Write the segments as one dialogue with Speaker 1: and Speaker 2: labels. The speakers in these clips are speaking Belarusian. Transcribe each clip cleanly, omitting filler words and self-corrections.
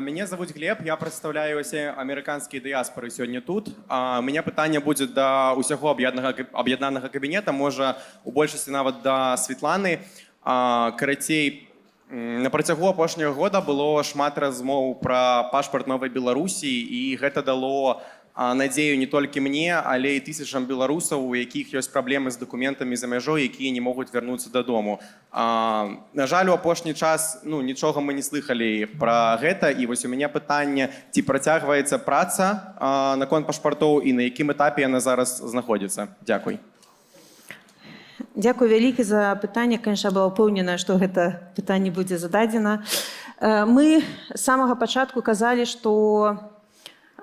Speaker 1: Меня зовут Глеб, я представляю усе амерыканскія дыяспоры сёння тут. У меня пытанне будзе да ўсяго аб'яднанага кабінета, можа у большасці нават да Светланы. Карацей, на працягу апошняга года было шмат размоў пра пашпарт новай Беларусі, і гэта дало надзею не толькі мне, але і тысячам беларусаў, у якіх ёсць праблемы з дакументамі за мяжой, якія не могуць вярнуцца дадому. На жаль, у апошні час нічога мы не слыхалі пра гэта, і вось у мяне пытанне, ці працягваецца праца наконт пашпартоў і на якім этапе яна зараз знаходзіцца. Дзякуй.
Speaker 2: Дзякуй вялікі за пытанне. Канешне, была ўпэўненая, што гэта пытанне будзе зададзена. Мы з самага пачатку казалі, што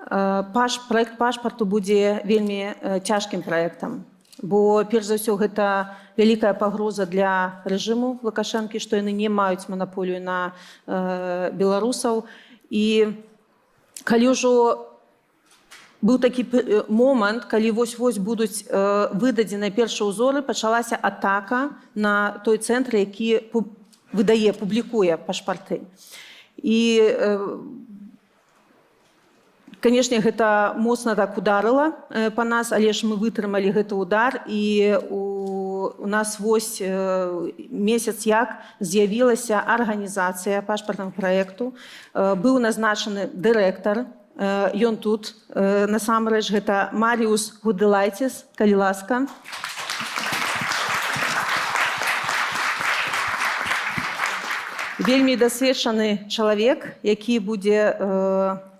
Speaker 2: праект пашпарту будзе вельмі цяжкім праектам, бо перш за ўсё гэта вялікая пагроза для рэжыму Лукашэнкі, што яны не маюць манаполію на беларусаў. І калі ўжо быў такі момант, калі вось-вось будуць выдадзеныя першыя ўзоры, пачалася атака на той цэнтр, які выдае, публікуе пашпарты. І канешне, гэта моцна так ударыла па нас, але ж мы вытрымалі гэты удар, і у нас вось месяц як з'явілася арганізацыя пашпартнага праекту. Быў назначаны дырэктар, ён тут. Насамрэч, гэта Маріус Гуделайціс, калі ласка. Вельмі дасведчаны чалавек, які будзе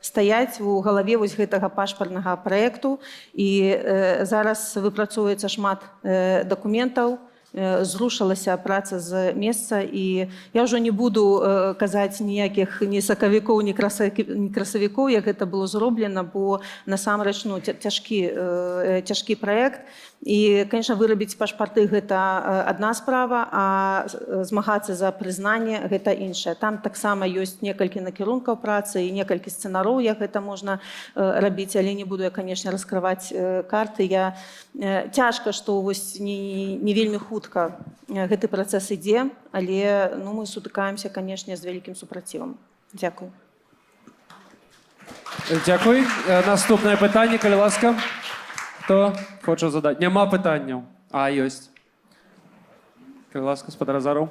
Speaker 2: стаяць у галаве вось гэтага пашпартнага праекту. І зараз выпрацоўваецца шмат дакументаў, зрушылася праца з месца, і я ўжо не буду казаць ніякіх ні сакавікоў, ні красавікоў, як гэта было зроблена, бо насамрэч цяжкі праект. І, конечно, вырабіць пашпарты гэта адна справа, а змагацца за прызнанне гэта іншая. Там таксама ёсць некалькі накірункаў працы і некалькі сцэнароў, як гэта можна рабіць, але не буду я, конечно, раскрываць карты. Цяжка, што вось не вельмі хутка гэты працэс ідзе, але мы сутыкаемся, конечно, з вялікім супрацівам. Дзякуй.
Speaker 3: Дзякуй. Наступнае пытанне, калі ласка. Хто хоча задаць? Няма пытанняў. Ёсць. Калі ласка, спадар Азаров.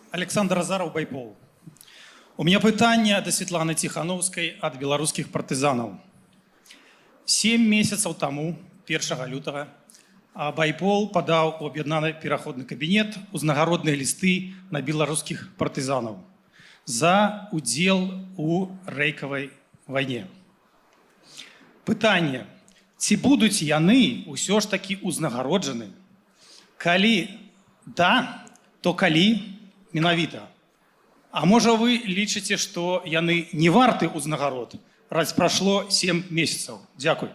Speaker 4: Александр Азаров, Байпол. У меня пытанне до Светланы Тихановской от белорусских партизанов. 7 месяцев тому, 1 лютого, Байпол подал у об'єднаний переходный кабинет узнагародные листы на белорусских партизанов за удел у рейковой войне. Пытанне, ці будуць яны ўсё ж такі ўзнагароджаны? Калі да, то калі менавіта? А можа вы лічыце, што яны не варты ўзнагарод, раз прашло 7 месяцаў? Дзякуй.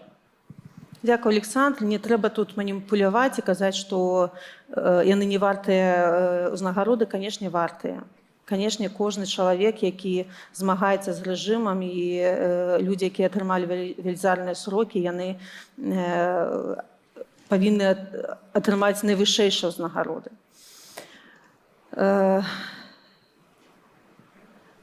Speaker 2: Дзякуй, Александр. Не трэба тут маніпуляваць і казаць, што яны не вартыя ўзнагароды. Канешне, вартыя. Канешне, кожны чалавек, які змагаецца з рэжымам, і людзі, якія атрымалі велізарныя срокі, яны павінны атрымаць найвышэйшыя ўзнагароды.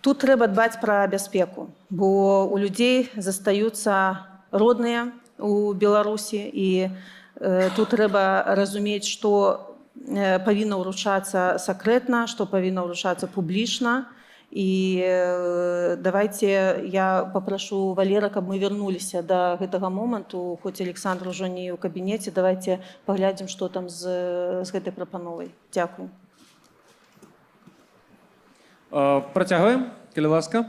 Speaker 2: Тут трэба дбаць пра бяспеку, бо у людзей застаюцца родныя у Беларусі, і тут трэба разумець, што павінна ўручацца сакрэтна, што павінна ўручацца публічна. І давайте я папрошу Валера, каб мы вярнуліся да гэтага моманту, хоць Александр ужо не ў кабінеце, давайте паглядзім, што там з гэтай прапановай. Дзякуй.
Speaker 3: Працягваем, калі ласка.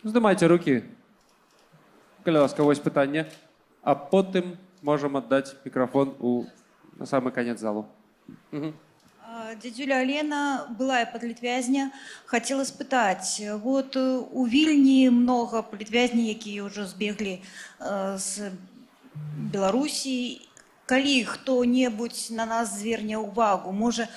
Speaker 3: Здымайце рукі. Калі ласка, вось пытанне. А потым можам аддаць мікрафон на самы канец залу.
Speaker 5: Дядюля Алена, былая палітвязня, хотела спытаць. Вот у Вільні много палітвязней, якія ўжо збеглі з Беларусі. Калі хто-небудзь на нас зверне ўвагу, можа,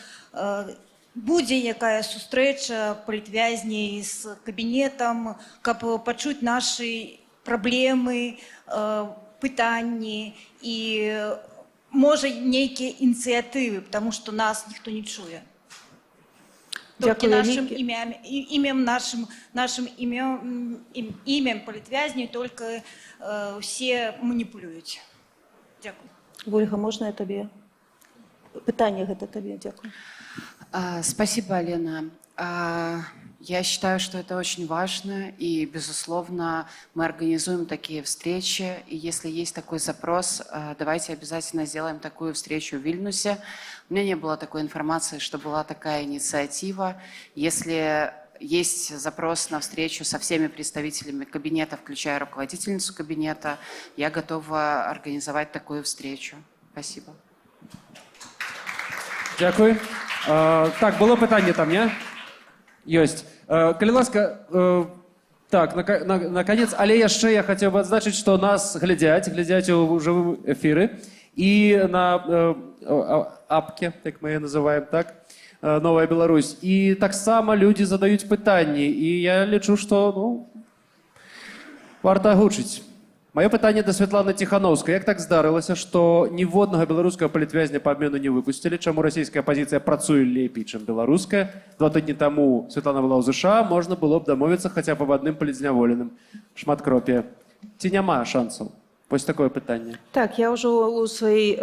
Speaker 5: будзе якая сустрэча палітвязней з кабінетам, каб пачуць нашы праблемы, пытанні і можа нейкія ініцыятывы, потому што нас ніхто не чуе. только
Speaker 2: Дякую
Speaker 5: нашим
Speaker 2: вялікі.
Speaker 5: имем, нашим имем політв'язнів, только все манипулюють. Дякую.
Speaker 2: Вольга, можна я табе? Пытанне гэта табе, дзякую.
Speaker 6: Спасибо, Лена. Я считаю, что это очень важно, и, безусловно, мы организуем такие встречи, и если есть такой запрос, давайте обязательно сделаем такую встречу в Вильнюсе. У меня не было такой информации, что была такая инициатива. Если есть запрос на встречу со всеми представителями кабинета, включая руководительницу кабинета, я готова организовать такую встречу. Спасибо.
Speaker 3: Дякую. Так, було питання там, не? Ёсць. Калі ласка, так, наконец, але яшчэ я хацеў бы адзначыць, што нас глядзяць у жывым эфіры і на апке, як мы яе называем, так, Новая Беларусь. І таксама людзі задаюць пытанні, і я лічу, што, варта агучыць. Маё пытанне да Святланы Ціханаўскай. Як так здарылася, што ніводнага беларускага палітвязня па абмену не выпусцілі? Чаму расійская апазіцыя працуе лепей, чым беларуская? 2 тыдні таму Святлана была ў ЗША, можна было б дамовіцца хаця б аб адным палітзняволеным. Шматкропія. Ці няма шансаў? Вось такое пытанне.
Speaker 2: Так, я ўжо ў сваёй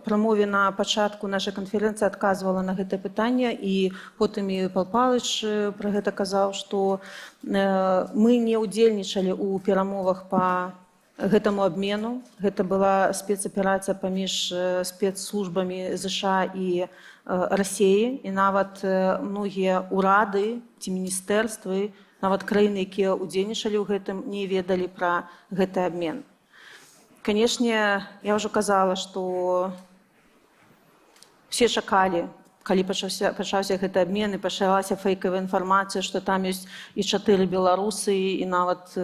Speaker 2: прамове на пачатку нашай канферэнцыі адказвала на гэтае пытанне, і потым і Пал Палыч пра гэта казаў, што мы не ўдзельнічалі ў перамовах па гэтаму абмену. Гэта была спецаперацыя паміж спецслужбамі ЗША і Расіі, і нават многія ўрады ці міністэрствы, нават краіны, якія ўдзельнічалі ў гэтым, не ведалі пра гэты абмен. Канешне, я ўжо казала, што все чакалі, калі пачаўся гэты абмен, і пачалася фэйкавая інфармацыя, што там ёсць і 4 беларусы, і нават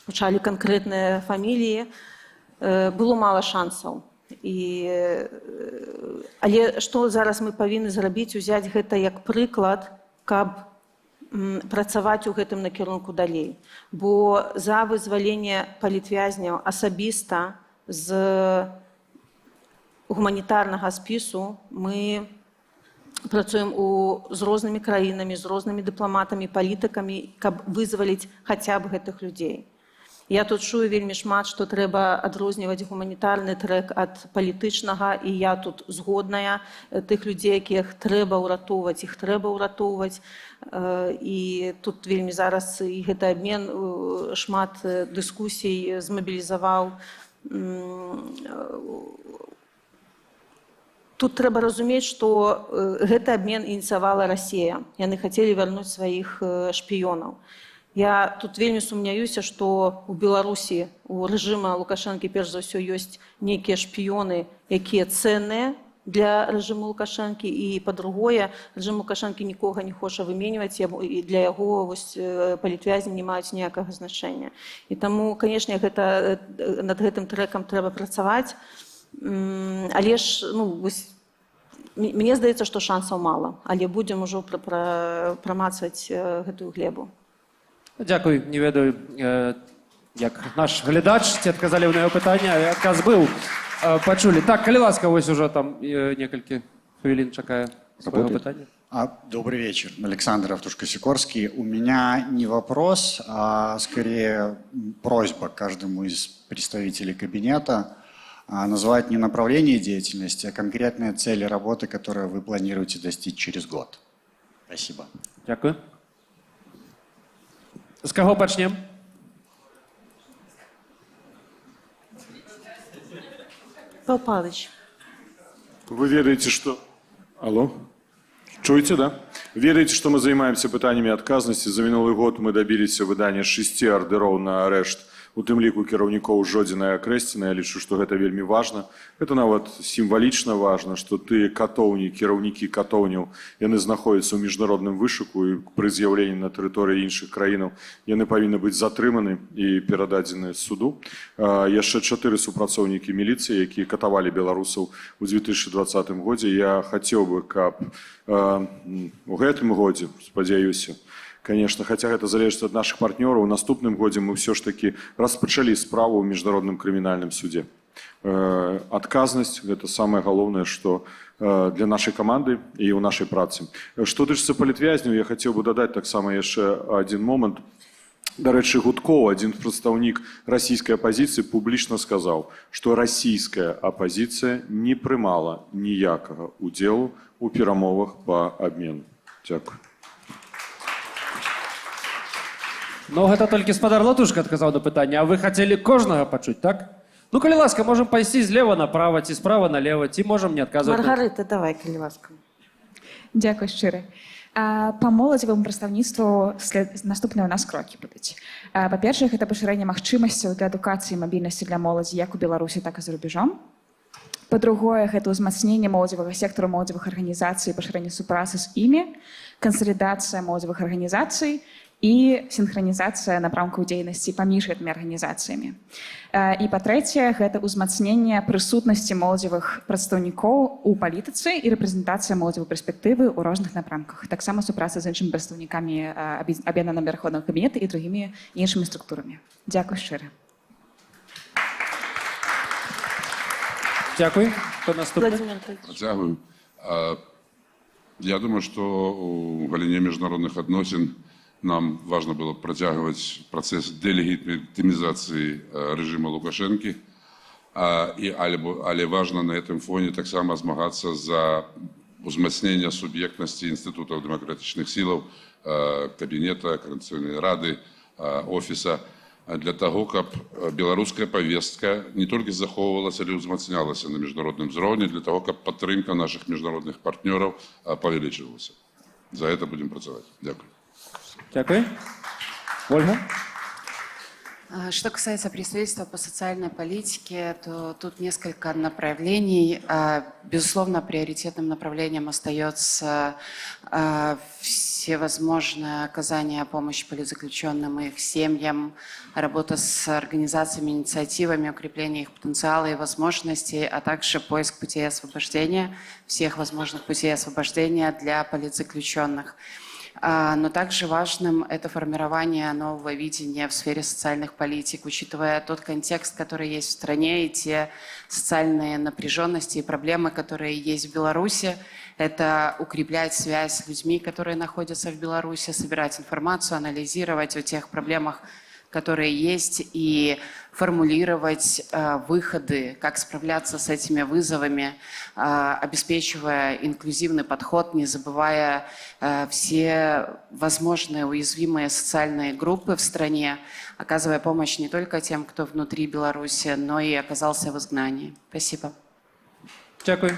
Speaker 2: гучалі канкрэтныя фаміліі. Было мала шансаў. Але што зараз мы павінны зрабіць, узяць гэта як прыклад, каб працаваць у гэтым накірунку далей. Бо за вызваленне палітвязняў асабіста з гуманітарнага спісу мы працуем з рознымі краінамі, з рознымі дыпламатамі, палітыкамі, каб вызваліць хаця б гэтых людзей. Я тут чую вельмі шмат, што трэба адрозніваць гуманітарны трэк ад палітычнага, і я тут згодная. Тых людзей, якіх трэба ўратоўваць, іх трэба ўратоўваць. І тут вельмі зараз і гэты абмен шмат дыскусій змабілізаваў. Тут трэба разумець, што гэты абмен ініцыявала Расія. Яны хацелі вярнуць сваіх шпіёнаў. Я тут вельмі сумняюся, што ў Беларусі, у рэжыма Лукашэнкі, перш за ўсё, ёсць нейкія шпіёны, якія цэнныя для рэжыму Лукашэнкі, і, па-другое, рэжым Лукашэнкі нікога не хоча выменьваць, і для яго палітвязні не маюць ніякага значэння. І таму, канешне, над гэтым трэкам трэба працаваць, але ж, мне здаецца, што шансаў мала, але будзем ужо прамацваць гэтую глебу.
Speaker 3: Дякую. Не ведаю, як наш глядач, ці адказалі на яго пытанне, але адказ быў. Пачулі. Так, калі ласка, вось уже там некалькі хвілін чакае свайго пытання.
Speaker 7: Добрый вечер. Александр Автушко-Сикорский. У меня не вопрос, а скорее просьба каждому из представителей кабинета называть не направление деятельности, а конкретные цели работы, которые вы планируете достичь через год. Спасибо.
Speaker 3: Дякую. З каго пачнем?
Speaker 2: Пал Палыч.
Speaker 8: Вы ведаете, что... Алло? Чуете, да? Ведаете, что мы занимаемся пытаннями отказности. За минулый год мы добились выдания 6 ордеров на арешт, у тым ліку кіраўнікоў Жодзіна і Акрэсціна. Я лічу, што гэта вельмі важна. Гэта нават сімвалічна важна, што тыя катоўні, кіраўнікі катоўняў, яны знаходзяцца ў міжнародным вышуку, і пры з'яўленні на тэрыторыі іншых краінаў яны павінны быць затрыманы і перададзены суду. Яшчэ 4 супрацоўнікі міліцыі, якія катавалі беларусаў у 2020 годзе. Я хацеў бы, каб у гэтым годзе, спадзяюся, конечно, хотя это залежит от наших партнеров, в наступным годзе мы все ж таки распачалі справу ў міжнародным крымінальным суде. адказнасць гэта самае галоўнае, што для нашай каманды і ў нашай працы. Што тычыцца палітвязняў, я хацеў бы дадаць таксама яшчэ адзін момант. Дарэчы, Гудкоў, адзін прадстаўнік расійскай апазіцыі, публічна сказаў, што расійская апазіцыя не прымала ніякага ўдзелу ў перамовах па абмену. Дзякуй.
Speaker 3: Ну, гэта толькі спадар Латушка адказаў на пытанне, а вы хацелі кожнага пачуць, так? Ну, калі ласка, можам пайсці злева направа, ці справа налева, ці можам не адказваць.
Speaker 2: Маргарыта, давай, калі ласка.
Speaker 9: Дзякуй шчыра. Па моладзеваму прадстаўніцтву наступныя ў нас крокі будуць. Па-першае, гэта пашырэнне магчымасцяў для адукацыі і мабільнасці для моладзі як у Беларусі, так і за рубежом. Па-другое, гэта ўзмацненне моладзевага сектару, моладзевых арганізацый, пашырэнне супрацы з імі, кансалідацыя моладзевых арганізацый і сінхранізацыя напрамкаў дзейнасці паміж гэтымі арганізацыямі. І па-трэцяе, гэта ўзмацненне прысутнасці моладзевых прадстаўнікоў у палітыцы і рэпрэзентацыя моладзевай перспектывы ў розных напрамках. Таксама супраца з іншымі прадстаўнікамі аб'яднанага пераходнага кабінета і другімі іншымі структурамі. Дзякуй шчыра.
Speaker 3: Дякую. Хто наступны?
Speaker 10: Дякую. Я думаю, что в галине международных отношений нам важно было протягивать процесс делегитимизации режима Лукашенко. Але важно на этом фоне так само змагаться за узмацнение субъектности институтов демократичных сил, кабинета, Координационной рады, офиса, для того, каб беларуская повестка не только захоўвалась, але ўзмацнялася на международном уровне, для того, каб падтрымка наших международных партнеров павялічвалася. За это будем працаваць. Дякую.
Speaker 3: Дякую. Ольга?
Speaker 6: Что касается представительства по социальной политике, то тут несколько направлений. Безусловно, приоритетным направлением остается всевозможное оказание помощи политзаключенным и их семьям, работа с организациями, инициативами, укрепление их потенциала и возможностей, а также поиск путей освобождения, всех возможных путей освобождения для политзаключенных. Но также важным это формирование нового видения в сфере социальных политик, учитывая тот контекст, который есть в стране, и те социальные напряженности и проблемы, которые есть в Беларуси. Это укреплять связь с людьми, которые находятся в Беларуси, собирать информацию, анализировать о тех проблемах, которые есть, и формулировать выходы, как справляться с этими вызовами, обеспечивая инклюзивный подход, не забывая все возможные уязвимые социальные группы в стране, оказывая помощь не только тем, кто внутри Беларуси, но и оказался в изгнании. Спасибо.
Speaker 3: Дякую.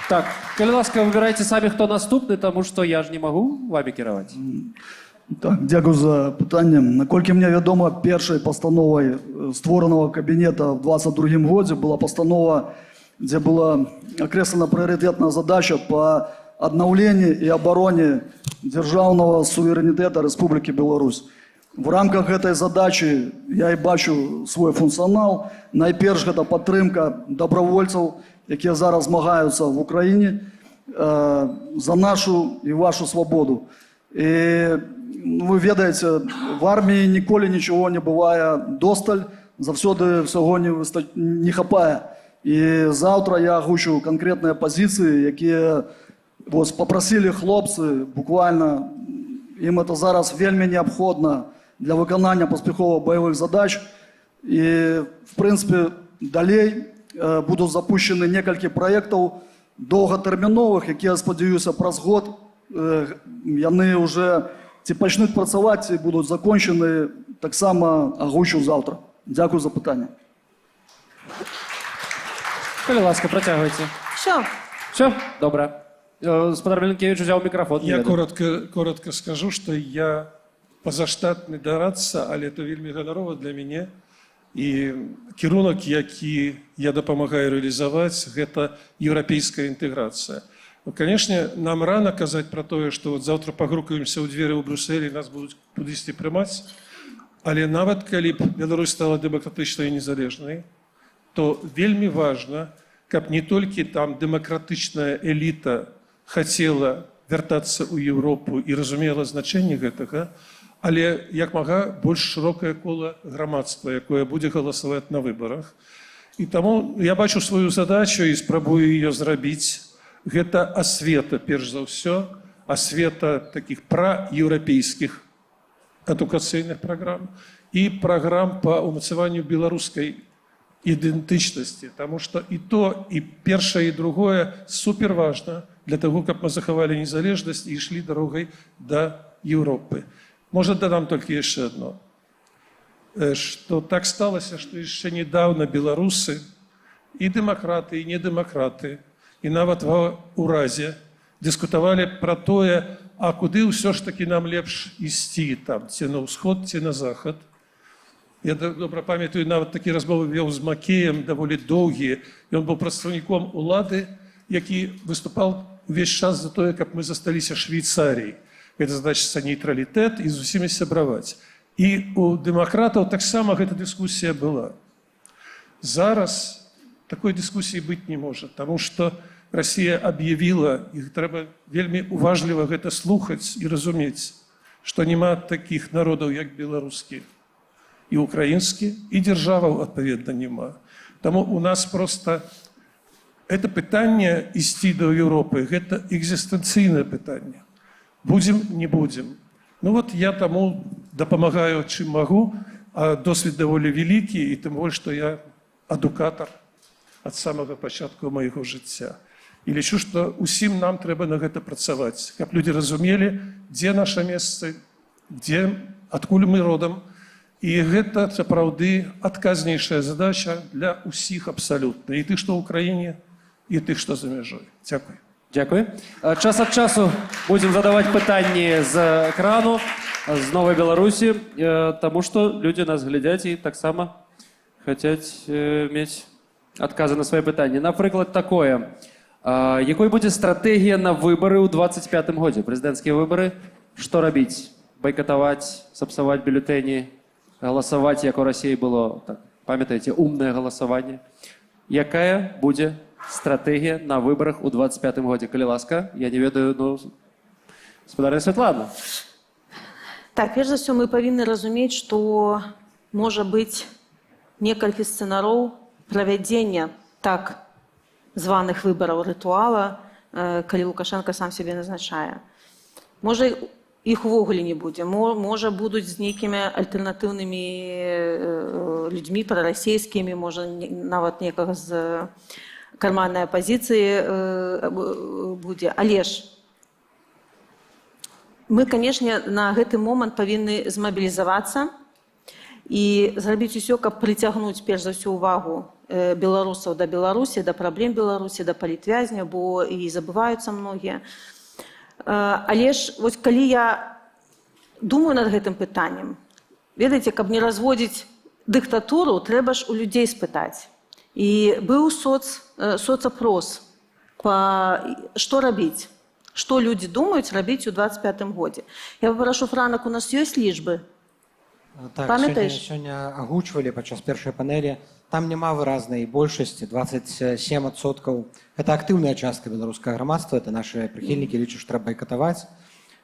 Speaker 3: Так, калі ласка, выбирайте самі, хто наступны, тому што я ж не магу вами кіраваць.
Speaker 11: Так, дякую за пытанне. Наколькі мне вядома, першай пастановай створанага кабінета в 22 годзе была пастанова, дзе была акрэслена прыярытэтная задача по аднаўленні і абароне дзяржаўнага суверэнітэта Рэспублікі Беларусь. В рамках гэтай задачы я і бачу свой функцыянал. Найперш гэта падтрымка добровольцаў, якія зараз змагаюцца в Украіне за нашу і вашу свабоду. І вы ведаеце, в арміі ніколі нічого не бывае досталь, заўсёды ўсяго не хапае. І заўтра я агучу канкрэтныя пазіцыі, якія папрасілі хлопцы, буквально ім это зараз вельмі неабходна для выканання паспяховых баявых задач. І, в прынцыпе, далей будуць запущены некалькі праектаў доўгатэрміновых, якія, спадзяюся, праз год яны уже ці пачнуць працаваць, ці будуць закончены, таксама агучу заўтра. Дзякую за пытанне.
Speaker 3: Калі ласка, працягвайце.
Speaker 2: Все.
Speaker 3: Все? Добра. Спадар Меленкевич взял микрофон.
Speaker 12: Я коротко скажу, что я позаштатный дорадца, але это вельмі ганарова для мяне. І кірунак, які я дапамагаю рэалізаваць, гэта еўрапейская інтэграцыя. Конечно, нам рано казаць про тое, што вот завтра пагрукаемся ў дзверы ў Брюсселі, нас будуць кудысьці прымаць, але нават калі б Беларусь стала дэмакратычнай і незалежнай, то вельмі важна, каб не толькі там дэмакратычная эліта хацела вяртацца ў Еўропу і разумела значэнне гэтага, але як мага больш шырокае кола грамадства, якое будзе галасаваць на выбарах. І таму я бачу сваю задачу і спрабую ее зрабіць. Гэта асвета, перш за ўсё, асвета такіх праеўрапейскіх адукацыйных праграм і праграм па ўмацаванню беларускай ідэнтычнасці. Таму што і то, і першае, і другое суперважна для таго, каб мы захавалі незалежнасць і ішлі дарогай да Еўропы. Можа, дадам толькі яшчэ адно. Што так сталася, што яшчэ недавно беларусы і дэмакраты, і недэмакраты, і нават ва ўразе дыскутавалі пра тое, а куды ўсё ж такі нам лепш ісці, там, ці на ўсход, ці на захад. Я добра памятаю, нават такі размовы вёў з Макеем, даволі доўгія. Ён быў прадстаўніком улады, які выступаў увесь час за тое, каб мы засталіся Швейцаріяй. Гэта значыцца нейтралітэт і з усімі сябраваць. І у дэмакратаў таксама гэта дыскусія была. Зараз такой дыскусіі быць не можа, таму што Расія аб'явіла, і трэба вельмі уважліва гэта слухаць і разумець, што няма такіх народаў, як беларускі і украінскі, і дзяржаваў, адпаведна, няма. Таму у нас проста гэта пытанне ісці да Еўропы, гэта экзістэнцыйнае пытанне. Будзем, не будзем. Ну вот я таму дапамагаю, чым магу, а досвед даволі вялікі, і тым больш, што я адукатар ад самага пачатку майго жыцця. І лічу, што усім нам трэба на гэта працаваць, каб людзі разумелі, дзе наша месца, адкуль мы родам. І гэта сапраўды адказнейшая задача для ўсіх абсалютна. І тых, што ў краіне, і тых, што за мяжой. Дзякуй.
Speaker 3: Дякую. Час ад часу будзем задаваць пытанні з экрану, з Новай Беларусі, таму што людзі нас глядзяць і таксама хацяць мець адказы на свае пытанні. Напрыклад, такое. Якой будзе стратэгія на выбары ў 25-м годзе? Прэзідэнцкія выбары? Што рабіць? Байкатаваць, сапсаваць бюлетэні, галасаваць, як у Расіі было, так, памятаеце, умнае галасаванне? Якая будзе стратэгія на выбарах у 25-м годзе? Калі ласка, я не ведаю, ну, спадарня Святлана.
Speaker 2: Так, перш за ўсё, мы павінны разумець, што можа быць некалькі сцэнароў правядзення так званых выбараў рытуала, калі Лукашенко сам сябе назначае. Можа, іх увогуле не будзе. Можа, будуць з нейкімі альтэрнатыўнымі людзьмі, прарасійскімі, можа, нават некага з карманнай апазіцыі будзе. Але ж мы, канешне, на гэты момант павінны змабілізавацца і зрабіць усё, каб прыцягнуць, перш за ўсё, увагу беларусаў да Беларусі, да праблем Беларусі, да палітвязня, бо і забываюцца многія. Але ж, вось калі я думаю над гэтым пытаннем, ведаеце, каб не разводзіць дыктатуру, трэба ж у людзей спытаць. І быў соцапрос, што рабіць, што людзі думаюць рабіць у 25-м годзе. Я папрашу, Франак, у нас ёсць лічбы?
Speaker 13: Так, сёння агучвалі падчас першай панэлі. Там няма выразнай большасці, 27%. Гэта актыўная частка беларускага грамадства, это нашы прыхільнікі лічаць, што трэба байкатаваць.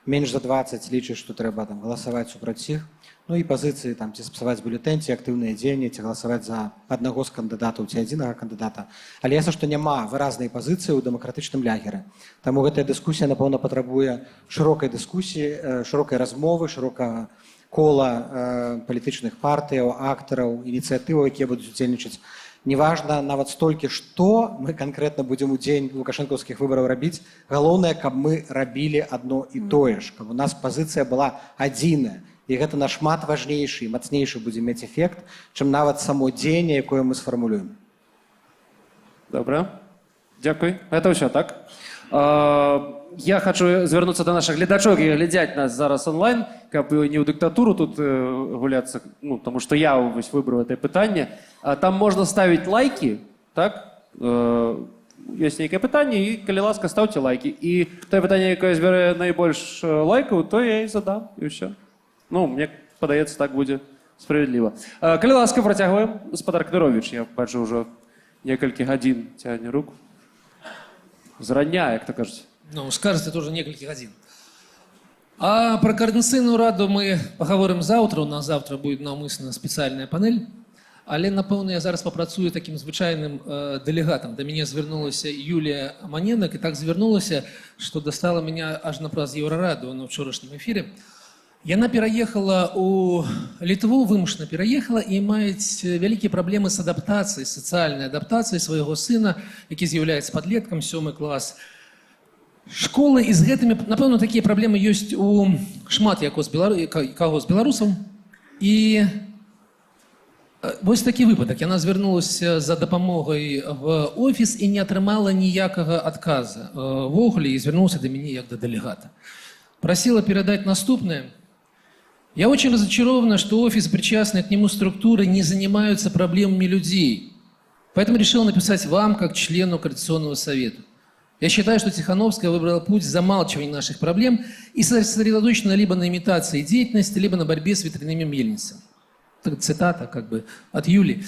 Speaker 13: Менш за 20 лічаць, што трэба галасаваць супраць іх. Ну і пазіцыі, ці сапсаваць бюлетэнь, ці актыўныя дзеянні, ці галасаваць за аднаго з кандыдатаў, ці адзінага кандыдата. Але ясна, што няма выразнай пазіцыі ў дэмакратычным лягеры. Таму гэтая дыскусія, напэўна, патрабуе шырокай дыскусіі, шырокай размовы, шырокага кола палітычных партыяў, актараў, ініцыятываў, якія будуць удзельнічаць. Неважна нават столькі, што мы канкрэтна будзем у дзень лукашэнкаўскіх выбараў рабіць. Галоўнае, каб мы рабілі адно і тое ж, каб у нас пазіцыя была адзіная. І гэта нашмат важнейшы і мацнейшы будзе мець эфект, чым нават само дзеянне, якое мы сфармулюем.
Speaker 3: Добра. Дзякуй. Гэта ўсё, так? Я хочу звярнуцца да наших гледачоў, які глядзяць нас зараз онлайн, каб не ў дыктатуру тут гуляцца, ну, тому што я выбраў гэтае пытанне. Там можна ставіць лайки, так? Ёсць нейкае пытанне, і, калі ласка, ставце лайки. І тое пытанне, якое збярэ найбольш лайкаў, то я і задам, і ўсё. Ну, мне падаецца, так будзе справядліва. Калі ласка, працягваем. Гаспадар Кадыровіч, я бачу, ўжо некалькі гадзін цягне руку. Зрання, як то кажуць.
Speaker 14: Ну, скажете, тоже несколько годин. А про Координационную раду мы поговорим завтра. У нас завтра будет навмысленно специальная панель. Але, напэўна, я зараз папрацую такім звычайным дэлегатам. Да мяне звярнулася Юлія Маненак, і так звярнулася, што дастала мяне аж напраз Еўрарадыо на ўчорашнім эфіры. Яна пераехала ў Літву, вымушана пераехала, і маюць вялікія праблемы з адаптацыяй, сацыяльнай адаптацыяй свайго сына, які з'яўляецца падлеткам, 7 клас. Школы, і з гэтымі, напэўна, такія праблемы ёсць у шмат каго з беларусаў. І вось такі выпадак. Яна звярнулася за дапамогай в офіс і не атрымала ніякага адказа. Ввогуле, і звярнулася да мяне як да дэлегата. Просила передать наступное. Я очень разочарована, что офис, причастные к нему структуры, не занимаются проблемами людей. Поэтому решил написать вам, как члену Координационного совета. Я считаю, что Тихановская выбрала путь замалчивания наших проблем и сосредоточена либо на имитации деятельности, либо на борьбе с ветряными мельницами. Это цитата как бы от Юли.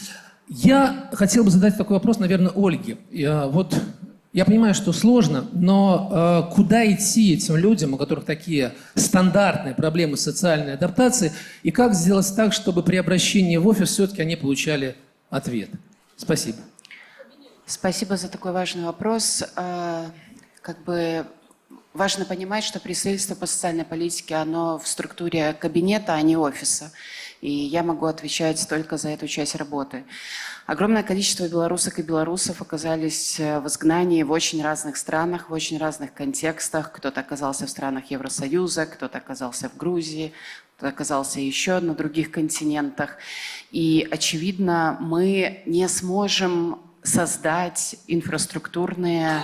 Speaker 14: Я хотел бы задать такой вопрос, наверное, Ольге. Я понимаю, что сложно, но куда идти этим людям, у которых такие стандартные проблемы социальной адаптации, и как сделать так, чтобы при обращении в офис все-таки они получали ответ? Спасибо.
Speaker 6: Спасибо за такой важный вопрос. Важно понимать, что представительство по социальной политике, оно в структуре кабинета, а не офиса. И я могу отвечать только за эту часть работы. Огромное количество белорусок и белорусов оказались в изгнании в очень разных странах, в очень разных контекстах. Кто-то оказался в странах Евросоюза, кто-то оказался в Грузии, кто-то оказался еще на других континентах. И, очевидно, мы не сможем создать инфраструктурные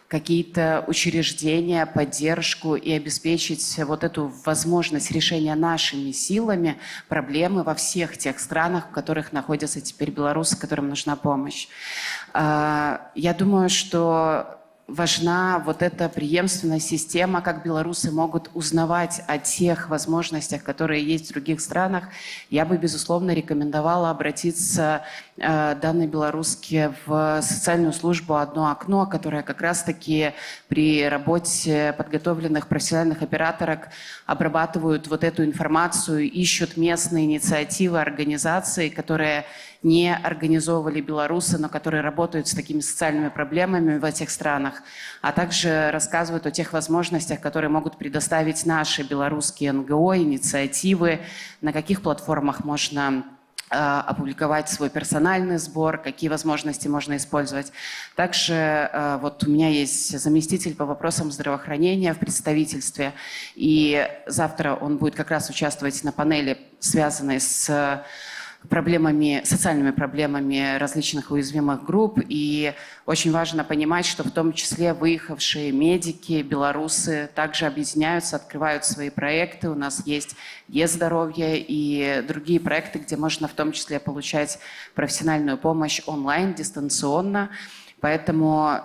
Speaker 6: какие-то учреждения, поддержку и обеспечить вот эту возможность решения нашими силами проблемы во всех тех странах, в которых находятся теперь белорусы, которым нужна помощь. Я думаю, что важна вот эта преемственная система, как белорусы могут узнавать о тех возможностях, которые есть в других странах. Я бы, безусловно, рекомендовала обратиться данной белоруске в социальную службу «Одно окно», которая как раз-таки при работе подготовленных профессиональных операторок обрабатывают вот эту информацию, ищут местные инициативы, организации, которые не организовывали белорусы, но которые работают с такими социальными проблемами в этих странах, а также рассказывают о тех возможностях, которые могут предоставить наши белорусские НГО, инициативы, на каких платформах можно опубликовать свой персональный сбор, какие возможности можно использовать. Также вот у меня есть заместитель по вопросам здравоохранения в представительстве, и завтра он будет как раз участвовать на панели, связанной с социальными проблемами различных уязвимых групп. И очень важно понимать, что в том числе выехавшие медики, белорусы также объединяются, открывают свои проекты. У нас есть Е-здоровье и другие проекты, где можно в том числе получать профессиональную помощь онлайн, дистанционно. Поэтому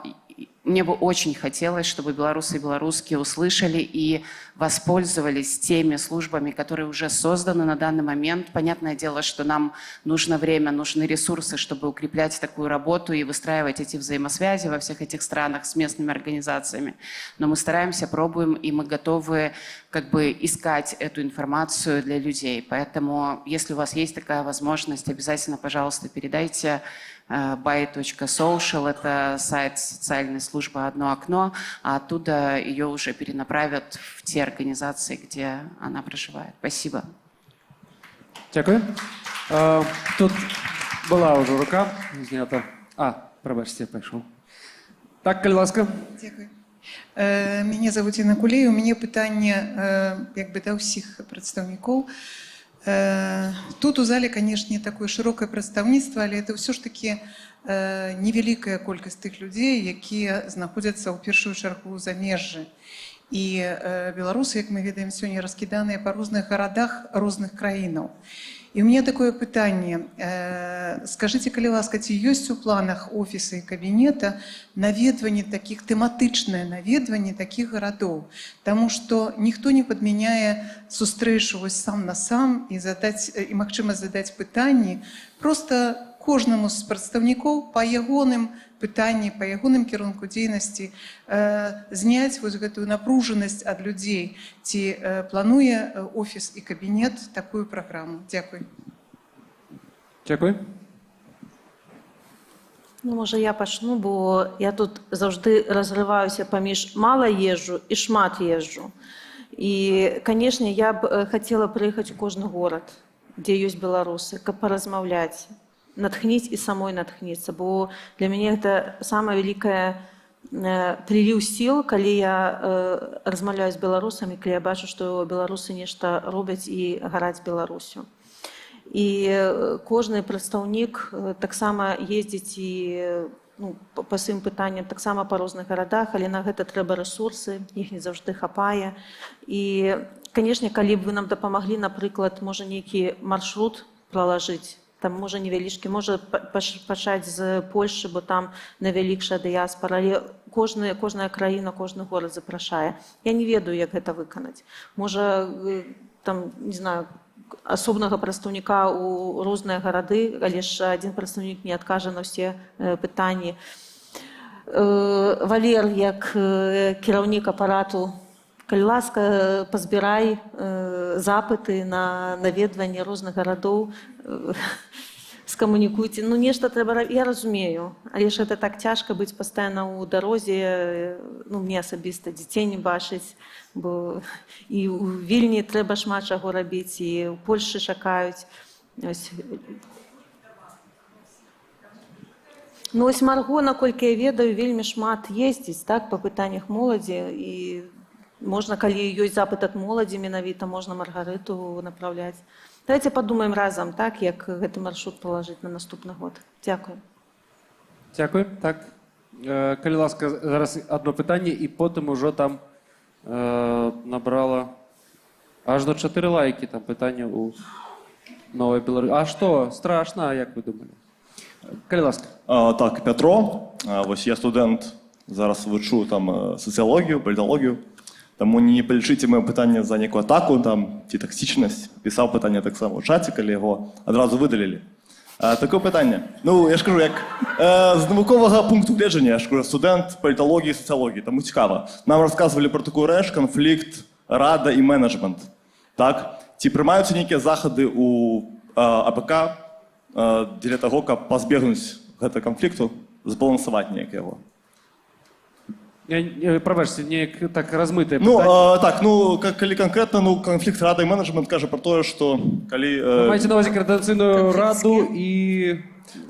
Speaker 6: мне бы очень хотелось, чтобы белорусы и белорусские услышали и воспользовались теми службами, которые уже созданы на данный момент. Понятное дело, что нам нужно время, нужны ресурсы, чтобы укреплять такую работу и выстраивать эти взаимосвязи во всех этих странах с местными организациями. Но мы стараемся, пробуем, и мы готовы искать эту информацию для людей. Поэтому, если у вас есть такая возможность, обязательно, пожалуйста, передайте by.social, это сайт социальной службы «Одно окно», а оттуда ее уже перенаправят в те организации, где она проживает. Спасибо.
Speaker 3: Дякую. Тут була вже рука знята. Пробачте, пішов. Так, будь ласка.
Speaker 15: Дякую. Меня зовут Інна Кулей. У меня питання до всіх представників. Тут у зале, конечно, такое широкое представництво, але это все ж таки невеликая колькасць тых людзей, якія знаходзяцца ў першую чаргу за межы. І беларусы, як мы ведаем, сёння раскіданыя па розных гарадах розных краінаў. І у меня такое пытанне. Скажите, калі ласка, ці ёсць у планах офіса і кабінета наведванне таких, тэматычнае наведванне таких гарадоў? Таму што ніхто не падмяняе сустрэчу сам на сам і магчымасць задаць пытанні просто кожнаму з прадстаўнікоў па ягоным пытанні, па ягоным кірунку дзейнасці зняць гэтую напружанасць ад людзей. Ці плануе офіс і кабінет такую праграму? Дякую.
Speaker 3: Дякую.
Speaker 2: Ну, можа, я пачну, бо я тут заўжды разрываюся паміж мала езджу і шмат езджу. І, канешне, я б хацела прыехаць у кожны горад, дзе ёсць беларусы, каб паразмаўляць, натхніць і самой натхніцца, бо для мяне гэта самая вялікая прыліў сіл, калі я размаўляю з беларусамі, калі я бачу, што беларусы нешта робяць і гараць Беларусю. І кожны прадстаўнік таксама ездзіць і па сваім пытанням таксама па розных гарадах, але на гэта трэба рэсурсы, іх не заўжды хапае. І, канешне, калі б вы нам дапамаглі, напрыклад, можа нейкі маршрут пралажыць, там можа невялічкі, можа пачаць з Польшчы, бо там найвялікшая дыяспара, але кожная краіна, кожны горад запрашае. Я не ведаю, як гэта выканаць. Можа, там, не знаю, асобнага прадстаўніка ў розныя гарады, але ж адзін прадстаўнік не адкажа на ўсе пытанні. Валер, як кіраўнік апарату, калі ласка, пазбірай запыты на наведванне розных гарадоў, скамунікуйце. Ну, нешта трэба рабіць, я разумею, але ж гэта так цяжка быць пастаянна ў дарозе, ну, мне асабіста дзяцей не бачыць, бо і ў Вільні трэба шмат чаго рабіць, і ў Польшчы чакаюць. Ну, ось Марго, наколькі я ведаю, вельмі шмат ездзіць, так, па пытаннях моладзі, і можна, калі ёсць запыт ад моладзі менавіта, можна Маргарыту направляць. Давайте подумаем разам, так, як гэты маршрут палажыць на наступны год. Дзякую.
Speaker 3: Дзякую. Так, калі ласка, зараз одно пытанне, і потым ужо там набрала аж до 4 лайки там пытанне у Новой Беларусі. А што? Страшна, як вы думалі? Калі ласка.
Speaker 16: Так, Петро. Вось я студэнт, зараз вучу там сацыялогію, паліталогію. Таму не палічыце маё пытанне за некую атаку там, ці таксічнасць. Пісаў пытанне таксама ў чаце, калі яго адразу выдалілі. Такое пытанне. Ну, я ж кажу, як з навуковага пункту гледжання, я ж кажу, студэнт паліталогіі і сацыялогіі, таму цікава. Нам расказвалі пра такую рэч, канфлікт, рада і менеджмент. Так? Ці прымаюцца нейкія захады ў АПК для таго, каб пазбегнуць гэтага канфлікту, збалансаваць неяк яго?
Speaker 3: Пробачьте, неяк так размытое
Speaker 16: пытанне.
Speaker 3: Ну,
Speaker 16: так, ну, калі канкрэтна, ну, канфлікт рада і менеджмент кажа пра тое, што калі...
Speaker 3: Вы маеце на ўвазе коордынацыйную раду і...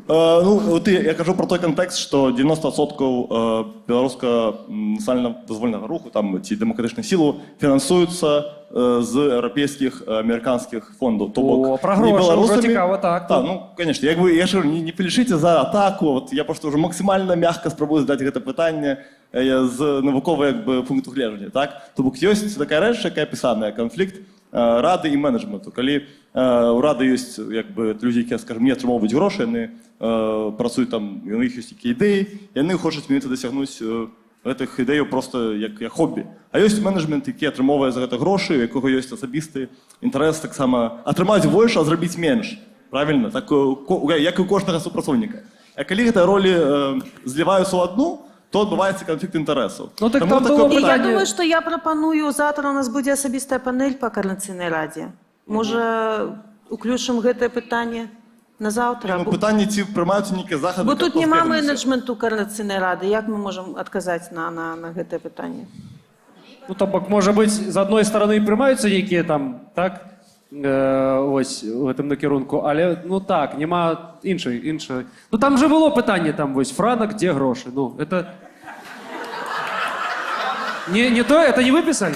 Speaker 16: Ну, я кажу про той контекст, што 90% беларуска нацыянальна-вызвольнага руху, там, ці дэмакратычных сілаў фінансуюцца з еўрапейскіх, амерыканскіх фондаў.
Speaker 3: О, пра грошы, ўжо цікава, так.
Speaker 16: Так, ну, конечно, як вы, я ж не палічыце за атаку, я просто ўжо максімальна мякка спрабую задаць гэта пытанне з навуковага пункту гледжання, так? То бок ёсць такая рэч, якая пісаная, канфлікт рады і менеджменту. Калі у рады ёсць людзі, якія, скажем, не атрымоўваюць грошы, яны працуюць там, у іх ёсць якія ідэі, яны хочуць менавіта дасягнуць гэтых ідэяў проста як хобі. А ёсць менеджмент, які атрымоўвае за гэта грошы, у якога ёсць асабісты інтарэс таксама атрымаць больш, а зрабіць менш. Правільна? Так, як і у кожнага супрацоўніка. А калі гэтыя ролі зліваюцца ў адну, то адбываецца канфлікт інтарэсаў.
Speaker 2: Ну, так там было пытанне... Я думаю, што я прапаную, заўтра у нас будзе асабістая панель па коордынацыйнай радзе. Можа, уключым гэтае пытанне на заўтра?
Speaker 16: Ну, пытанне, ці прымаюцца нейкія захады...
Speaker 2: Бо тут няма менеджменту коордынацыйнай рады. Як мы можам адказаць на гэтае пытанне?
Speaker 3: Ну, то бок, можа быць, з адной стараны прымаюцца нейкія там, так, ось, у гэтым накірунку, але, ну так, няма іншай. Ну, там же было пытанне, там, вось, франак, дзе грошы? Ну, это... Не то, это не вы писали?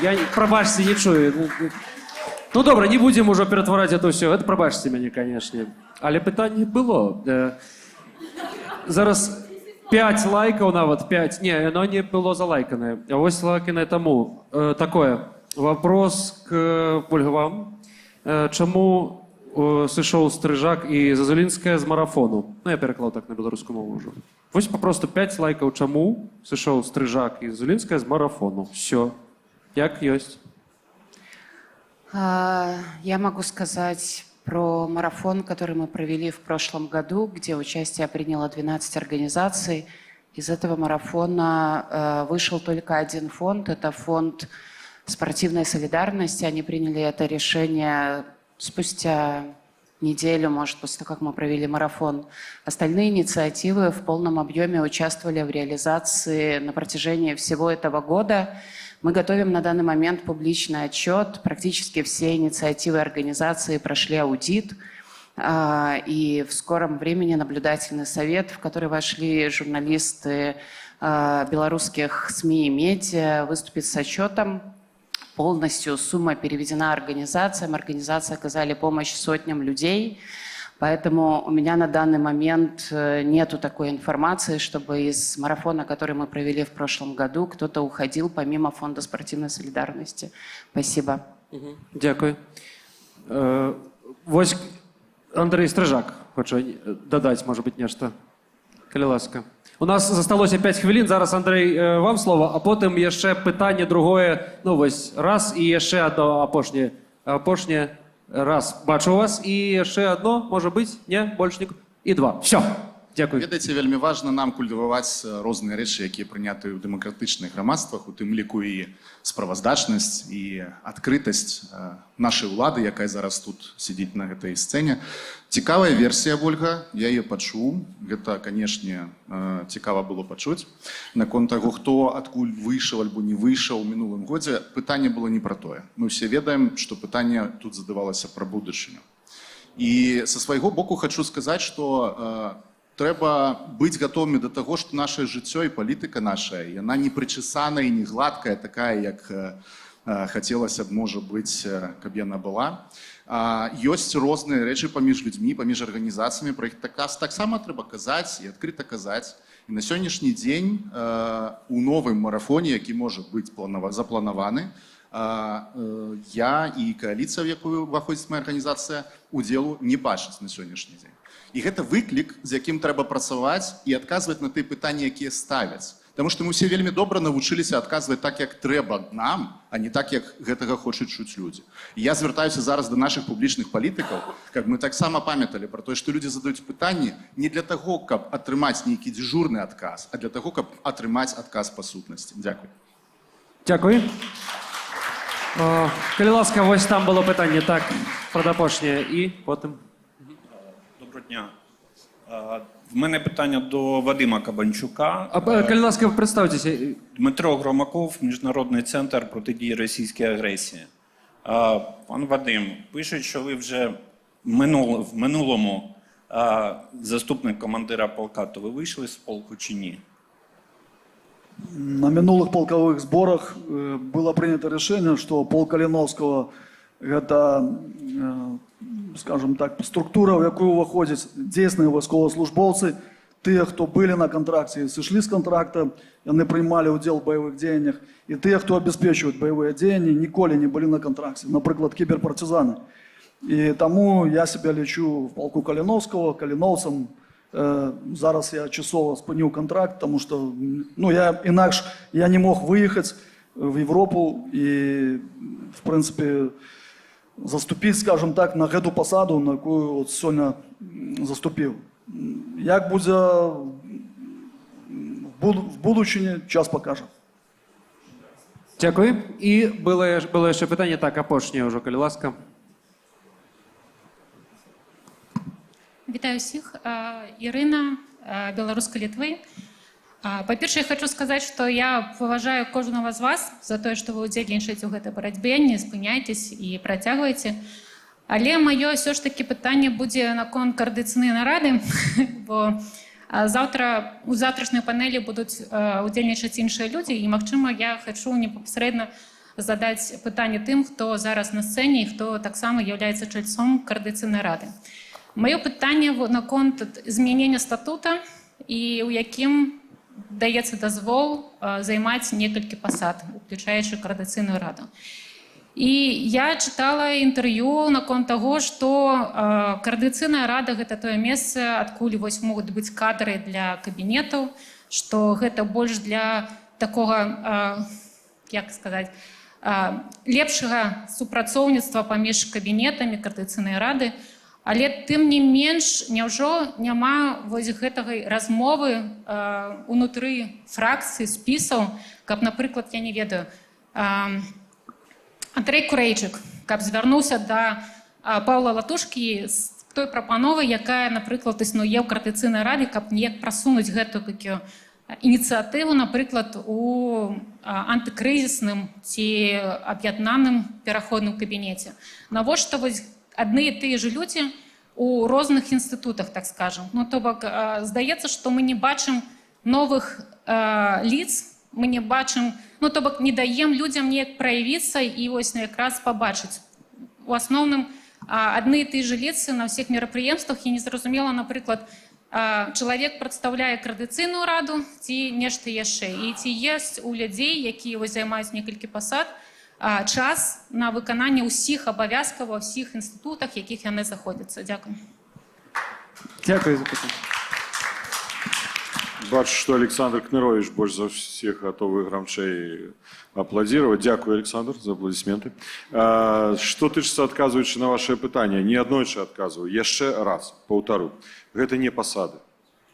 Speaker 3: Я, пробачьте, не чую. Ну, добре, не будем уже ператвараць это все. Это пробачьте мяне, конечно. Але пытанне было. Зараз 5 лайкаў нават, 5. Не, оно не было залайканае. А вось лайканае таму. Такое. Вопрос к Ольга вам. Чаму сышоў Стрыжак і Зазулінская з марафону? Ну, я пераклаў так на беларускую мову ўжо. Вось папросту 5 лайкаў, чаму сышоў Стрыжак і Зазулінская з марафону. Все. Як ёсць.
Speaker 6: Я могу сказать про марафон, который мы провели в прошлом году, где участие приняло 12 организаций. Из этого марафона вышел только один фонд. Это фонд спортивной солидарности. Они приняли это решение спустя неделю, может, после того, как мы провели марафон. Остальные инициативы в полном объеме участвовали в реализации на протяжении всего этого года. Мы готовим на данный момент публичный отчет. Практически все инициативы организации прошли аудит. И в скором времени наблюдательный совет, в который вошли журналисты белорусских СМИ и медиа, выступит с отчетом. Полностью сумма переведена организациям. Организации оказали помощь сотням людей. Поэтому у меня на данный момент нету такой информации, чтобы из марафона, который мы провели в прошлом году, кто-то уходил помимо Фонда спортивной солидарности. Спасибо.
Speaker 3: Дякую. Вось Андрей Стрижак хоче додати, може бути, нечто. Калі ласка. У нас засталося 5 хвилин. Зараз, Андрей, вам слово, а потім ще питання другое. Ну, ось раз і ще одно опошнє. Опошнє раз. Бачу вас. І ще одно, може бути? Ні? Больше і два. Все. Дякую.
Speaker 17: Ведаеце, вельмі важна нам культываваць розныя рэчы, якія прыняты ў дэмакратычных грамадствах, у тым ліку і справаздачнасць і адкрытасць нашай улады, якая зараз тут сидзіць на гэтай сцэне. Цікавая версія, Вольга, я яе пачуў. Гэта, канешне, цікава было пачуць. Наконт таго, хто адкуль выйшаў альбо не выйшаў у мінулым годзе, пытанне было не пра тое. Мы ўсе ведаем, што пытанне тут задавалася пра будучыню. І са свайго боку хочу сказаць, што трэба быць гатовымі да таго, што нашае жыццё і палітыка наша, яна не прычесаная і не гладкая, такая, як хацелася б, можа быць, каб яна была. Ёсць розныя рэчы паміж людзьмі, паміж арганізацыямі, пра іх таксама трэба казаць і адкрыта казаць. І на сённяшні дзень у новым марафоне, які можа быць запланаваны, я і кааліцыя, в якую ўваходзіць моя арганізацыя, удзелу не бачыць на сённяшні дзень. І гэта выклік, з якім трэба працаваць і адказваць на тыя пытанні, якія ставяць. Таму што мы ўсе вельмі добра навучыліся адказваць так, як трэба нам, а не так, як гэтага хочуць чуць людзі. І я звяртаюся зараз да нашых публічных палітыкаў, каб мы таксама памяталі пра тое, што людзі задаюць пытанні не для таго, каб атрымаць нейкі дзяжурны адказ, а для таго, каб атрымаць адказ па сутнасці. Дзякуй.
Speaker 3: Дякую. Калі ласка, вось там было пытанне, так, прадапошняе, і потым.
Speaker 18: Доброго дня. В мене питання до Вадима Кабанчука.
Speaker 3: Калі ласка, представтеся.
Speaker 18: Дмитро Громаков, Міжнародний центр протидії російській агресії. Пан Вадим, пишуть, що ви вже в минулому заступник командира полка, то ви вийшли з полку чи ні?
Speaker 11: На минулых полковых сборах было принято решение, что полк Калиновского – это, скажем так, структура, в яку ўваходзяць дзейсныя вайсковаслужбоўцы, тыя, хто былі на контракце і сышлі з контракта, яны прымалі ўдзел у баявых дзеяннях, і тыя, хто абяспечваюць баявыя дзеянні, ніколі не былі на контракце, напрыклад, кіберпартизаны. І таму я себя лічу в полку Калиновского, каліноўцам. Зараз я часова спыніў контракт, тому что інакш я не мог выехаць в Европу і, в принципе, заступіць, скажем так, на гэту пасаду, на якую от сёння заступіў. Як будзе в будучыні, час пакажа.
Speaker 3: Дякую. І было яшчэ пытанне, так, апошняе ўжо, калі ласка.
Speaker 19: Вітаю всіх. Ірина, Беларуска Літвы. Па-першае, я хочу сказаць, што я паважаю кожнага з вас за тое, што вы ўдзельнічаеце ў гэтай барацьбе, не спыняйцесь і працягвайце. Але маё ўсё ж такі пытанне будзе наконт каардынацыйнай нарады, бо заўтра у завтрашняй панелі будуць удзельнічаць іншыя людзі, і, магчыма, я хочу непасрэдна задаць пытанне тым, хто зараз на сцэне і хто таксама з'яўляецца чальцом каардынацыйнай рады. Маё пытанне наконт змянення статута і ў якім даецца дазвол займаць некалькі пасад, уключаючы каардынацыйную раду. І я чытала інтэрв'ю наконт таго, што каардынацыйная рада гэта тое месца, адкуль вось могуць быць кадры для кабінетаў, што гэта больш для такога, як сказаць, лепшага супрацоўніцтва паміж кабінетамі каардынацыйнай рады. Але тым не менш, няўжо няма вось гэтага размовы унутры фракцыі, спісаў, каб, напрыклад, я не ведаю, Андрэй Курэйчык, каб звярнуўся да Паўла Латушкі з той прапановы, якая, напрыклад, існуе ў Координаційнай раді, каб неяк прасунуць гэту такую ініцыятыву, напрыклад, у антыкрызісным ці аб'яднаным пераходным кабінеце. Навошта вось адны і тыя ж людзі у розных інстытутах, так скажем. Ну, то бок, здаецца, што мы не бачым новых лиц, мы не бачым, ну, то бок, не даем людзям неяк праявіцца і вось якраз пабачыць. У асноўным, адны і тыя ж лицы на ўсіх мерапрыемствах, я не зразумела, напрыклад, чалавек прадстаўляе Координаційную раду ці нешта яшчэ. І ці ёсць у людзей, якія займаюць некалькі пасад, час на выкананне ўсіх абавязкаў ва ўсіх інстытутах, якіх яны заходзяцца. Дзякуй.
Speaker 3: Дзякуй за пытанне.
Speaker 8: Бачу, что Александр Кнырович больше за всех готовы громчей аплодировать. Дякую, Александр, за аплодисменты. Что тычыцца, адказваючы на ваше пытанне, не аднойчы адказваю, яшчэ раз, паўтару. Гэта не пасады,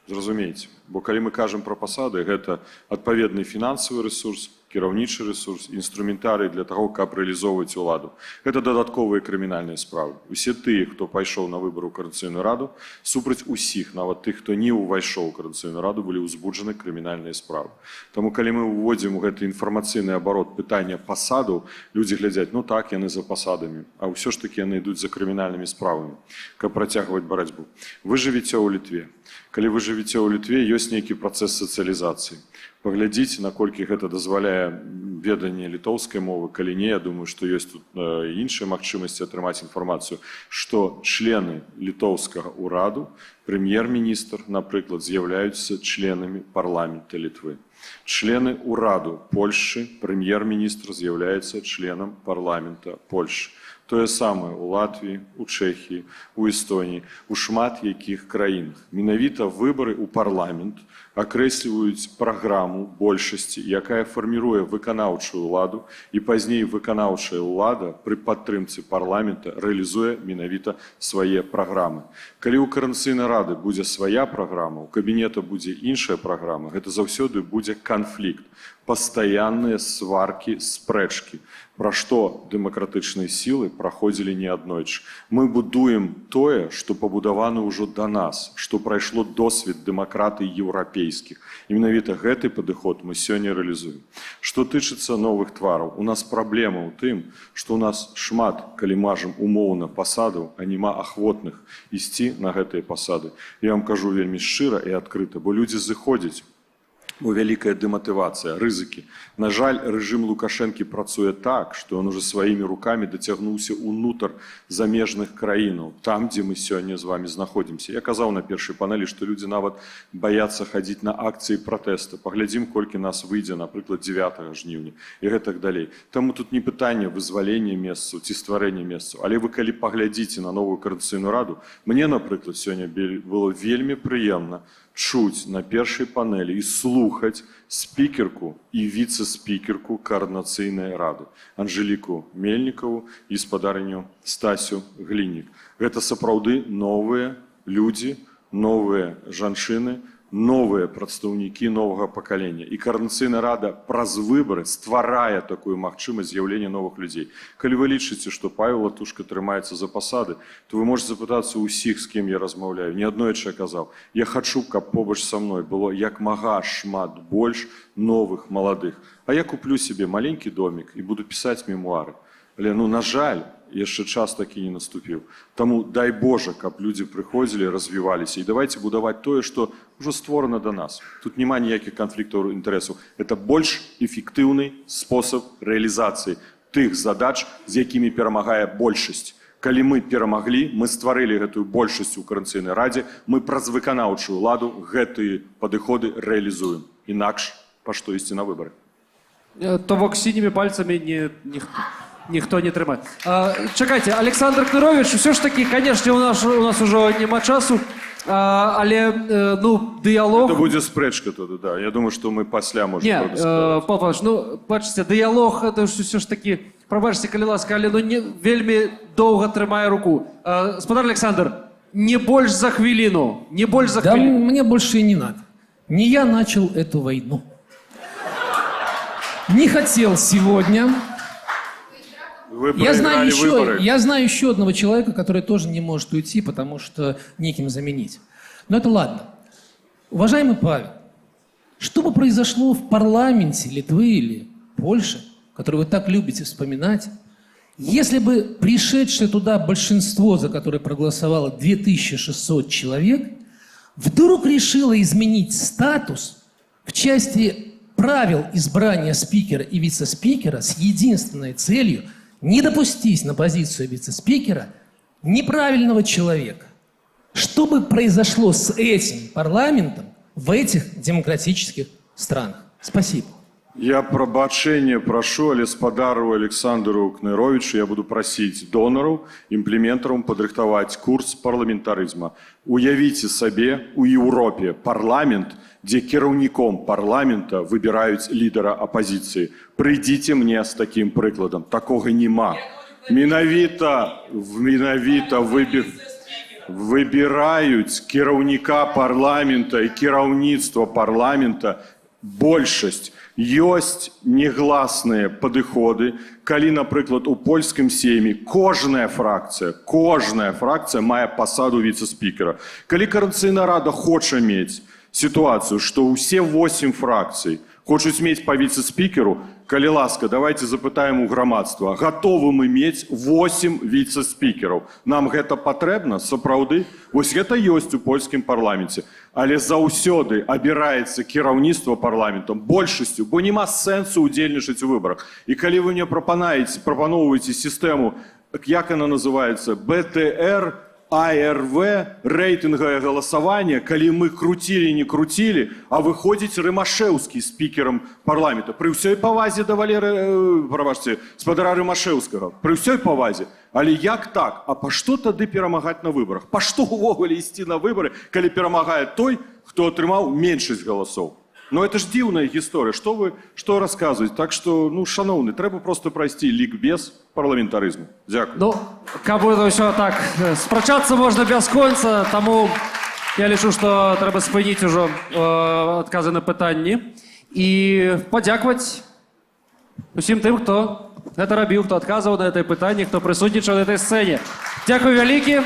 Speaker 8: зразумееце. Бо калі мы кажам пра пасады, гэта адпаведны фінансавы рэсурс, кіраўнічы рэсурс, інструментарый для таго, каб рэалізоўваць уладу. Гэта дадатковыя крымінальныя справы. Усе тыя, хто пайшоў на выбары ў Координаційную раду, супраць усіх, нават тых, хто не ўвайшоў у Координаційную раду, былі ўзбуджаны крымінальныя справы. Таму, калі мы ўводзім у гэты інфармацыйны абарот пытання пасадаў, людзі глядзяць, ну так, яны за пасадамі, а ўсё ж такі яны ідуць за крымінальнымі справамі, каб працягваць барацьбу. Вы жывіце ў Літве. Калі вы жывіце ў Літве, ёсць нейкі працэс сацыялізацыі. Паглядзіце, наколькі гэта дазваляе веданне літоўскай мовы. Калі не, я думаю, што ёсць тут іншыя магчымасці атрымаць інфармацыю, што члены літоўскага ўраду, прэм'ер-міністр, напрыклад, з'яўляюцца членамі парламента Літвы. Члены ўраду Польшчы, прэм'ер-міністр з'яўляецца членам парламента Польшчы. Тое самае у Латвіі, у Чэхіі, у Эстоніі, у шмат якіх краінах. Менавіта выбары ў парламент акрэсліваюць праграму большасці, якая фарміруе выканаўчую ўладу, і пазней выканаўчая ўлада пры падтрымцы парламента рэалізуе менавіта свае праграмы. Калі ў Координаційнай рады будзе свая праграма, у кабінета будзе іншая праграма, гэта заўсёды будзе канфлікт, пастаянныя сваркі, спрэчкі, пра што дэмакратычныя сілы праходзілі неаднойчы. Мы будуем тое, што пабудавана ўжо да нас, што прайшло досвед дэмакратый еўрапейскіх. І менавіта гэты падыход мы сёння рэалізуем. Што тычыцца новых твараў, у нас праблема ў тым, што ў нас шмат, калі мажам умоўна пасадаў, а нема ахвотных ісці на гэтыя пасады. Я вам кажу вельмі шчыра і адкрыта, бо людзі зыходзяць, бо вялікая дэматывацыя, рызыкі. На жаль, рэжым Лукашэнкі працуе так, што ён уже сваімі рукамі дацягнуўся ўнутр замежных краінаў, там, дзе мы сёння з вами знаходзімся. Я казаў на першай панелі, што людзі нават баяцца хадзіць на акцыі пратэста. Паглядзім, колькі нас выйдзе, напрыклад, 9 жніўня і гэтак далей. Таму тут не пытанне вызвалення месцаў ці стварэння месцаў, але вы калі паглядзіце на новую Координаційную раду, мне, напрыклад, сёння было вельмі прыемна чуць на першай панелі і слухаць спікерку і віцэ-спікерку Координаційнай рады Анжэліку Мельнікаву і спадарню Стасю Глінік. Гэта сапраўды новыя людзі, новыя жанчыны, новыя прадстаўнікі новага пакалення. І Координаційная рада праз выбары стварае такую магчымасць з'яўлення новых людзей. Калі вы лічыце, што Павел Латушка трымаецца за пасады, то вы можете запытацца ўсіх, з кім я размаўляю. Не аднойчы я казаў, я хачу, каб побач са мной было як мага шмат больш новых маладых. А я куплю себе маленькі домик і буду пісаць мемуары. Але, на жаль, яшчэ час такі не наступіў. Таму дай Божа, каб людзі прыходзілі, развіваліся. І давайте будаваць тое, што ўжо створана да нас. Тут няма ніякіх канфліктаў інтарэсаў. Это больш эфектыўны спосаб рэалізацыі тых задач, з якімі перамагае большасць. Калі мы перамаглі, мы стварылі гэтую большасць у Координаційнай радзе, мы праз выканаўчую ўладу гэтыя падыходы рэалізуем. Інакш па што ісці на выбары.
Speaker 3: То бок сінімі пальцамі ніхто не трымае. Чакайце, Александр Кнырович, ўсё ж такі, канешне, у нас ужо няма часу, але, дыялог...
Speaker 8: Это будзе спрэчка тады, да. Я думаю, што мы пасля можем...
Speaker 3: Не, Павел Павлович, бачыце, дыялог, это ўсё ж такі, прабачце, калі ласка, але вельмі доўга трымае руку. Спадар Александр, не больш за хвіліну, не больш за хвіліну.
Speaker 14: Да мне больше и не надо. Не я начал эту войну. Не хотел сегодня...
Speaker 8: Вы проиграли выборы.
Speaker 14: Я знаю еще одного человека, который тоже не может уйти, потому что неким заменить. Но это ладно. Уважаемый Павел, что бы произошло в парламенте Литвы или Польши, который вы так любите вспоминать, если бы пришедшее туда большинство, за которое проголосовало 2600 человек, вдруг решило изменить статус в части правил избрания спикера и вице-спикера с единственной целью не допустить на позицию вице-спикера неправильного человека? Что бы произошло с этим парламентом в этих демократических странах? Спасибо.
Speaker 8: Я пробачэння прашу, але спадару Александру Кныровичу я буду прасіць донараў, імплементарам падрыхтаваць курс парламентарызма. Уявіце сабе, у Еўропе парламент, дзе кіраўніком парламента выбіраюць лідара апазіцыі. Прыйдзіце мне з такім прыкладам. Такога няма. Менавіта выбіраюць кіраўніка парламента і кіраўніцтва парламента большасць. Ёсць негласныя падыходы, калі, напрыклад, у польскім сейме кожная фракцыя мае пасаду віцэ-спікера. Калі Координацыйная рада хоча мець сітуацыю, што ўсе 8 фракцый хочуць мець па віцэ-спікеру, калі ласка, давайте запытаем у грамадства, гатовы мы мець 8 віцэ-спікераў. Нам гэта патрэбна? Сапраўды? Вось гэта ёсць у польскім парламенце. Але заўсёды абіраецца кіраўніцтва парламентам большасцю, бо няма сэнсу удзельнічаць у выбарах. І калі вы мне прапаноўваеце сістэму, як яна называецца, БТР, АРВ, рейтинговое голосование, калі мы крутили, не крутили, а выходзіць Рымашэўскі спікерам парламента. Пры ўсёй павазе да спадара Рымашэўскага, пры ўсёй павазе. Але як так? А па што тады перамагаць на выбарах? Па што ўвогуле ісці на выбары, калі перамагае той, хто атрымаў меншасць галасоў? Ну, это ж дзіўная гісторыя. Што расказваць? Так што, шановны, трэба проста прайсці лікбез парламентарызму. Дзякую.
Speaker 3: Ну, каб это ўсё так, спрачацца можна бясконца, таму я лічу, што трэба спыніць ужо адказы на пытанні і падзякаваць усім тым, хто гэта рабіў, хто адказваў на гэтае пытанне, хто прысутнічаў на этой сцэне. Дзякую вялікі.